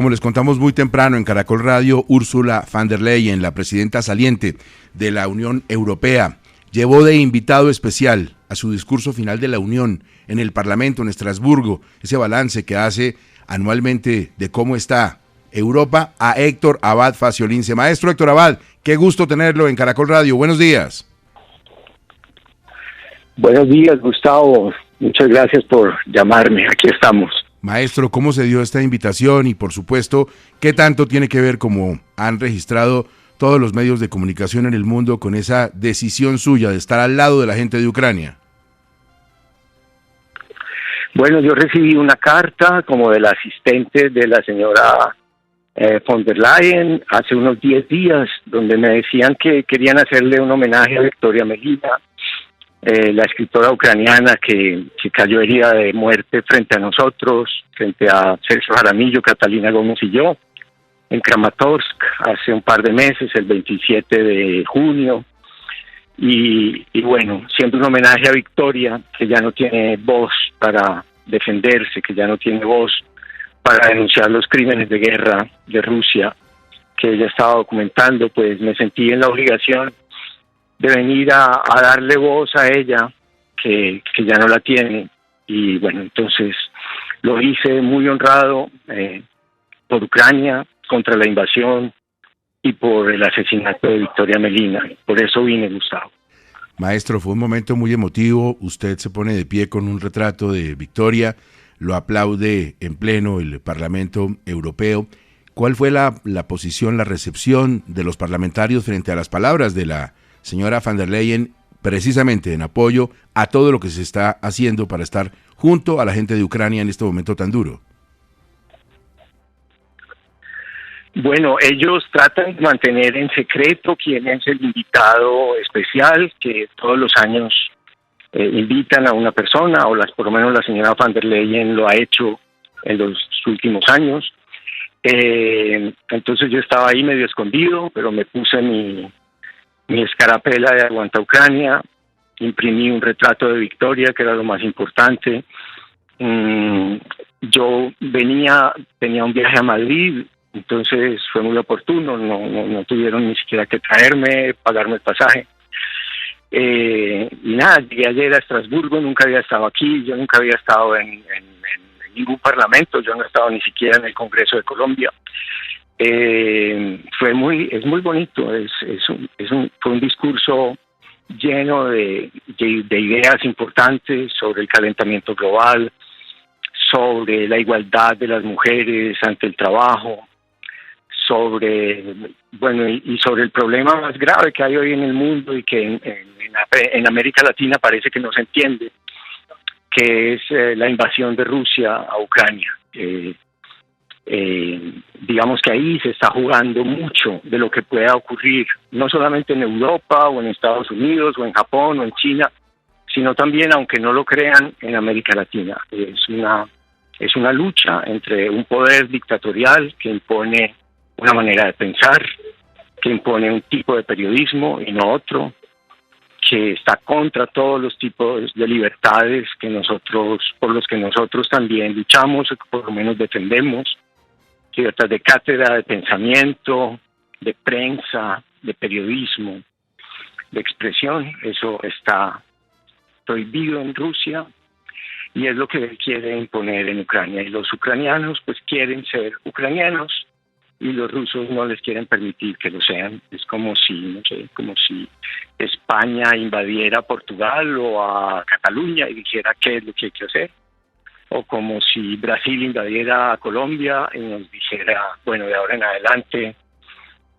Como les contamos muy temprano en Caracol Radio, Ursula von der Leyen, la presidenta saliente de la Unión Europea, llevó de invitado especial a su discurso final de la Unión en el Parlamento en Estrasburgo, ese balance que hace anualmente de cómo está Europa, a Héctor Abad Faciolince. Maestro Héctor Abad, qué gusto tenerlo en Caracol Radio. Buenos días. Buenos días, Gustavo. Muchas gracias por llamarme. Aquí estamos. Maestro, ¿cómo se dio esta invitación? Y por supuesto, ¿qué tanto tiene que ver, como han registrado todos los medios de comunicación en el mundo, con esa decisión suya de estar al lado de la gente de Ucrania? Bueno, yo recibí una carta como de la asistente de la señora von der Leyen hace unos 10 días, donde me decían que querían hacerle un homenaje a Victoria Melina, la escritora ucraniana que cayó herida de muerte frente a nosotros, frente a Sergio Jaramillo, Catalina Gómez y yo, en Kramatorsk hace un par de meses, el 27 de junio. Y bueno, siendo un homenaje a Victoria, que ya no tiene voz para defenderse, que ya no tiene voz para denunciar los crímenes de guerra de Rusia que ella estaba documentando, pues me sentí en la obligación de venir a darle voz a ella, que ya no la tiene. Y bueno, entonces lo hice muy honrado por Ucrania, contra la invasión y por el asesinato de Victoria Melina. Por eso vine, Gustavo. Maestro, fue un momento muy emotivo. Usted se pone de pie con un retrato de Victoria, lo aplaude en pleno el Parlamento Europeo. ¿Cuál fue la posición, la recepción de los parlamentarios frente a las palabras de la señora von der Leyen, precisamente en apoyo a todo lo que se está haciendo para estar junto a la gente de Ucrania en este momento tan duro? Bueno, ellos tratan de mantener en secreto quién es el invitado especial, que todos los años invitan a una persona, o por lo menos la señora von der Leyen lo ha hecho en los últimos años. Entonces yo estaba ahí medio escondido, pero me puse mi escarapela de Aguanta Ucrania, imprimí un retrato de Victoria, que era lo más importante. Yo tenía un viaje a Madrid, entonces fue muy oportuno, no tuvieron ni siquiera que traerme, pagarme el pasaje. Y nada, llegué ayer a Estrasburgo, nunca había estado aquí, yo nunca había estado en ningún parlamento, yo no he estado ni siquiera en el Congreso de Colombia. Es muy bonito, fue un discurso lleno de ideas importantes sobre el calentamiento global, sobre la igualdad de las mujeres ante el trabajo, sobre el problema más grave que hay hoy en el mundo y que en América Latina parece que no se entiende, que es la invasión de Rusia a Ucrania. Digamos que ahí se está jugando mucho de lo que pueda ocurrir, no solamente en Europa o en Estados Unidos o en Japón o en China, sino también, aunque no lo crean, en América Latina. Es una lucha entre un poder dictatorial que impone una manera de pensar, que impone un tipo de periodismo y no otro, que está contra todos los tipos de libertades por los que nosotros también luchamos, o que por lo menos defendemos, libertad de cátedra, de pensamiento, de prensa, de periodismo, de expresión. Eso está prohibido en Rusia y es lo que él quiere imponer en Ucrania. Y los ucranianos pues quieren ser ucranianos y los rusos no les quieren permitir que lo sean. Es como si España invadiera Portugal o a Cataluña y dijera qué es lo que hay que hacer. O como si Brasil invadiera a Colombia y nos dijera, bueno, de ahora en adelante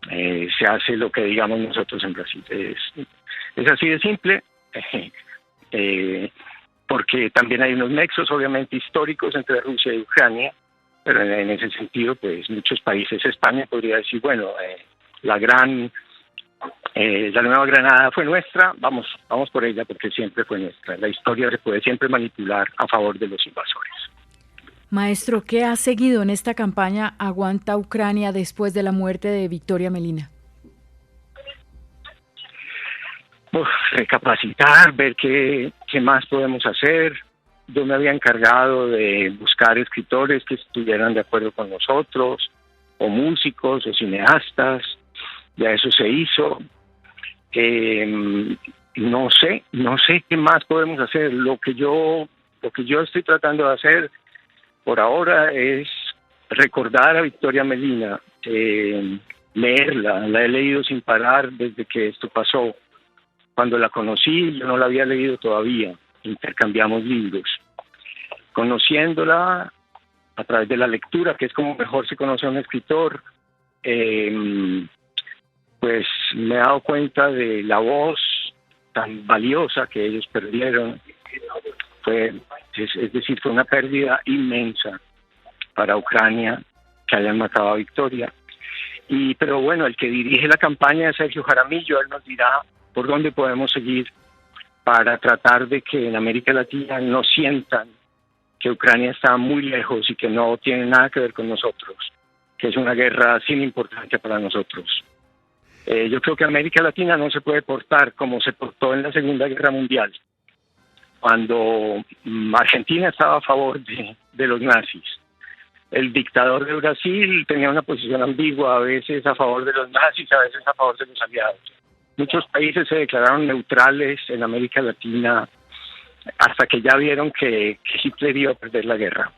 se hace lo que digamos nosotros en Brasil. Es así de simple, porque también hay unos nexos obviamente históricos entre Rusia y Ucrania, pero en ese sentido, pues muchos países, España podría decir, bueno, la Nueva Granada fue nuestra, vamos por ella porque siempre fue nuestra. La historia se puede siempre manipular a favor de los invasores. Maestro, ¿qué ha seguido en esta campaña Aguanta Ucrania después de la muerte de Victoria Melina? Recapacitar, ver qué más podemos hacer, yo me había encargado de buscar escritores que estuvieran de acuerdo con nosotros, o músicos, o cineastas. Ya eso se hizo. No sé qué más podemos hacer. Lo que yo estoy tratando de hacer por ahora es recordar a Victoria Melina, leerla. La he leído sin parar desde que esto pasó. Cuando la conocí, yo no la había leído todavía. Intercambiamos libros. Conociéndola a través de la lectura, que es como mejor se conoce a un escritor, pues me he dado cuenta de la voz tan valiosa que ellos perdieron. Es decir, fue una pérdida inmensa para Ucrania que hayan matado a Victoria. Pero bueno, el que dirige la campaña es Sergio Jaramillo. Él nos dirá por dónde podemos seguir para tratar de que en América Latina no sientan que Ucrania está muy lejos y que no tiene nada que ver con nosotros, que es una guerra sin importancia para nosotros. Yo creo que América Latina no se puede portar como se portó en la Segunda Guerra Mundial, cuando Argentina estaba a favor de los nazis. El dictador de Brasil tenía una posición ambigua, a veces a favor de los nazis, a veces a favor de los aliados. Muchos países se declararon neutrales en América Latina hasta que ya vieron que Hitler iba a perder la guerra.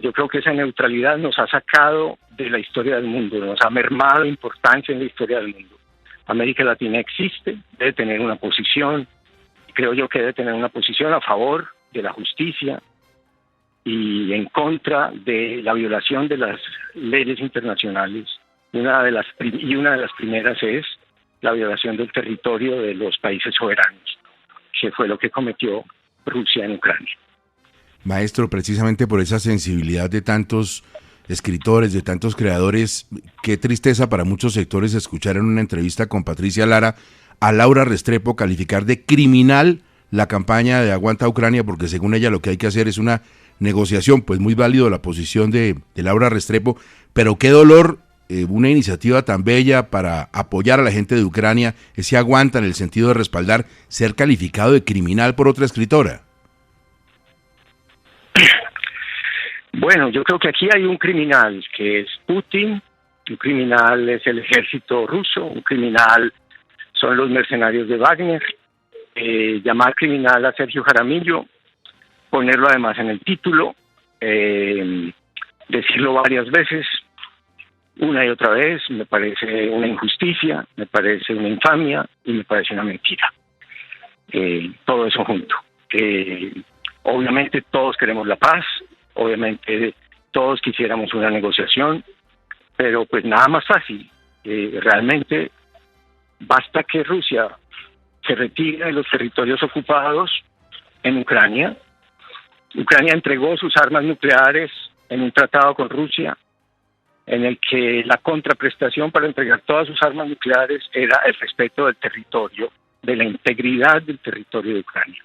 Yo creo que esa neutralidad nos ha sacado de la historia del mundo, nos ha mermado importancia en la historia del mundo. América Latina existe, debe tener una posición, creo yo que debe tener una posición a favor de la justicia y en contra de la violación de las leyes internacionales. Una de las primeras es la violación del territorio de los países soberanos, que fue lo que cometió Rusia en Ucrania. Maestro, precisamente por esa sensibilidad de tantos escritores, de tantos creadores, qué tristeza para muchos sectores escuchar en una entrevista con Patricia Lara a Laura Restrepo calificar de criminal la campaña de Aguanta Ucrania, porque según ella lo que hay que hacer es una negociación. Pues muy válido la posición de Laura Restrepo, pero qué dolor una iniciativa tan bella para apoyar a la gente de Ucrania, ese Aguanta en el sentido de respaldar, ser calificado de criminal por otra escritora. Bueno, yo creo que aquí hay un criminal que es Putin, un criminal es el ejército ruso, un criminal son los mercenarios de Wagner. Llamar criminal a Sergio Jaramillo, ponerlo además en el título, decirlo varias veces, una y otra vez, me parece una injusticia, me parece una infamia y me parece una mentira. Todo eso junto. Obviamente todos queremos la paz, obviamente todos quisiéramos una negociación, pero pues nada más fácil. Realmente basta que Rusia se retire de los territorios ocupados en Ucrania. Ucrania entregó sus armas nucleares en un tratado con Rusia, en el que la contraprestación para entregar todas sus armas nucleares era el respeto del territorio, de la integridad del territorio de Ucrania.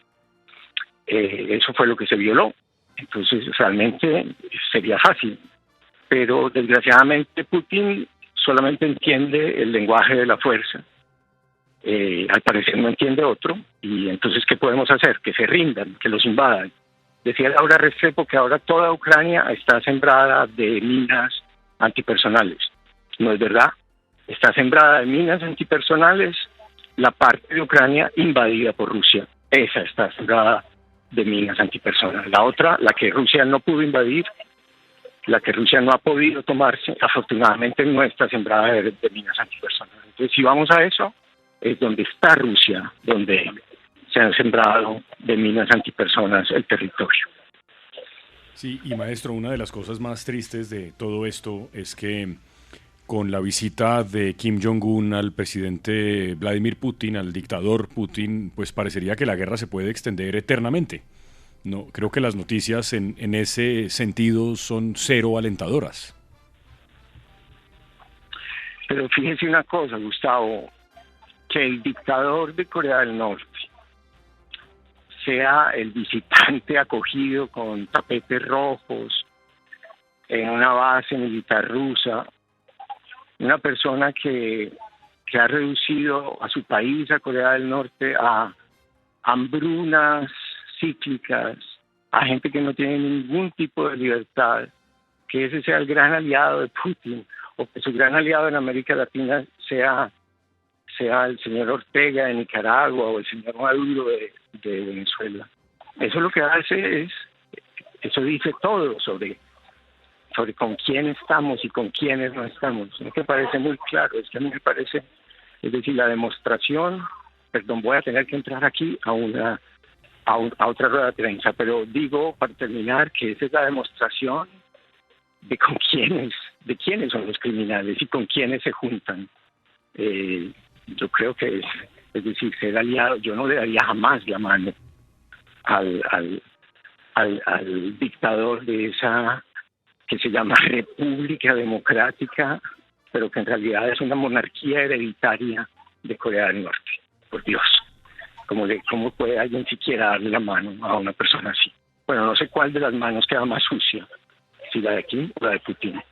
Eso fue lo que se violó. Entonces realmente sería fácil, pero desgraciadamente Putin solamente entiende el lenguaje de la fuerza. Al parecer no entiende otro, y entonces ¿qué podemos hacer? Que se rindan, que los invadan. Decía Laura Restrepo que ahora toda Ucrania está sembrada de minas antipersonales. No es verdad. Está sembrada de minas antipersonales la parte de Ucrania invadida por Rusia. Esa está sembrada de minas antipersonales. La otra, la que Rusia no pudo invadir, la que Rusia no ha podido tomarse, afortunadamente no está sembrada de minas antipersonales. Entonces, si vamos a eso, es donde está Rusia, donde se han sembrado de minas antipersonas el territorio. Sí, y maestro, una de las cosas más tristes de todo esto es que con la visita de Kim Jong-un al presidente Vladimir Putin, al dictador Putin, pues parecería que la guerra se puede extender eternamente. No, creo que las noticias en ese sentido son cero alentadoras. Pero fíjese una cosa, Gustavo, que el dictador de Corea del Norte sea el visitante acogido con tapetes rojos en una base militar rusa, una persona que ha reducido a su país, a Corea del Norte, a hambrunas cíclicas, a gente que no tiene ningún tipo de libertad, que ese sea el gran aliado de Putin, o que su gran aliado en América Latina sea el señor Ortega de Nicaragua o el señor Maduro de Venezuela. Eso lo que hace eso dice todo sobre con quién estamos y con quiénes no estamos. ¿No te parece muy claro? Es que a mí me parece, es decir, la demostración, perdón, voy a tener que entrar aquí a otra rueda de prensa, pero digo, para terminar, que esa es la demostración de quiénes son los criminales y con quiénes se juntan. Yo creo que es decir, ser aliado, yo no le daría jamás la mano al dictador de esa que se llama República Democrática, pero que en realidad es una monarquía hereditaria de Corea del Norte. Por Dios, ¿cómo puede alguien siquiera darle la mano a una persona así? Bueno, no sé cuál de las manos queda más sucia, si la de Kim o la de Putin.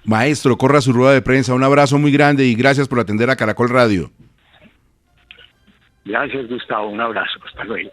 Maestro, corra su rueda de prensa. Un abrazo muy grande y gracias por atender a Caracol Radio. Gracias, Gustavo. Un abrazo. Hasta luego.